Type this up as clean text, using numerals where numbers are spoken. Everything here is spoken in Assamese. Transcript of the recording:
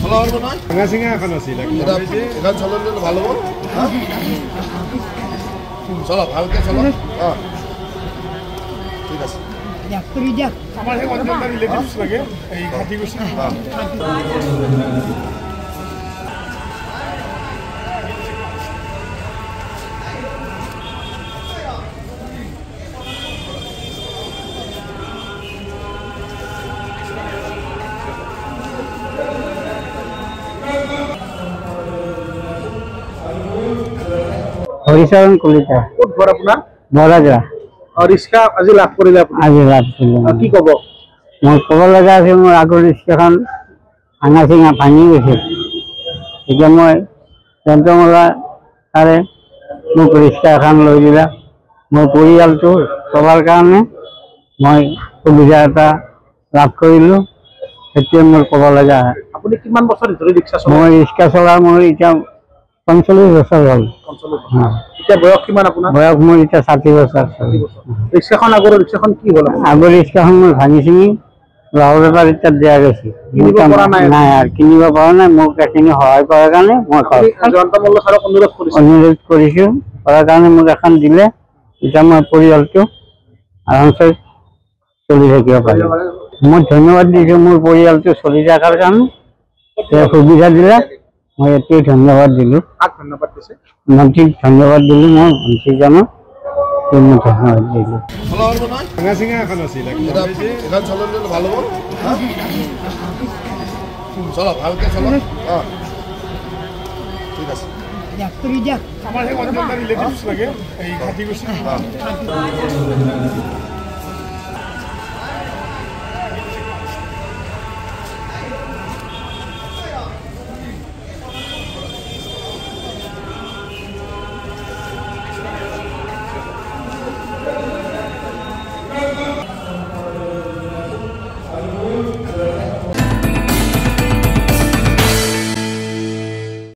চলা হব নহয় ভাঙা চিঙা এখন আছিল এখন চলালে ভাল হ'ব চলা ভালকে চলা ঠিক আছে আমার সেই অঞ্চলটা রিলেটিভস লাগে এই ঘাটি গুছি হৰিচৰণ কলিতা ক'ত ঘৰ আপোনাৰ বৰাজা ৰিক্সা আজি লাভ কৰিলে আপুনি আজি লাভ কৰিলোঁ কি ক'ব মই ক'ব লগা আছে মোৰ আগৰ ৰিক্সাখন ভাঙা চিঙা ভাঙি গৈছে এতিয়া মই যন্ত্ৰমলা তাৰে মোক ৰিক্সা এখন লৈ দিলা মোৰ পৰিয়ালটো চলাৰ কাৰণে মই সুবিধা এটা লাভ কৰিলোঁ সেইটোৱে মোৰ ক'ব লগা হয় আপুনি কিমান বছৰ ধৰি ৰিক্সা চলাই মই ৰিক্সা চলাই মোৰ এতিয়া ৪৫ বছৰ হ'ল এতিয়া বয়স কিমান আপোনাৰ বয়স মোৰ এতিয়া ৬০ বছৰ ৰিক্সাখন আগৰ ৰিক্সাখন কি হ'ল আগৰ ৰিক্সাখন মই ভাঙি চিঙি লাহোৰ বেপাৰ এতিয়া দিয়া গৈছে নাই আৰু কিনিব পৰা নাই মোক এইখিনি সহায় কৰাৰ কাৰণে মই অনুৰোধ কৰিছোঁ কৰাৰ কাৰণে মোক এখন দিলে এতিয়া মই পৰিয়ালটো আৰামছে চলি থাকিব পাৰিম মই ধন্যবাদ দিছোঁ মোৰ পৰিয়ালটো চলি থকাৰ কাৰণে সুবিধা দিলে মই এতিয়াই ধন্যবাদ দিলোঁ মন্ত্ৰীক ধন্যবাদ দিলোঁ মই মন্ত্ৰীজনক মই ধন্যবাদ দিলোঁ ভাঙা চিঙা এখন আছিল এখন চলালে ভাল হ'ব চলা ভালকে চলা ঠিক আছে আমার সেই অঞ্চলটা রিলেটিভস লাগে এই ঘাটি গুছি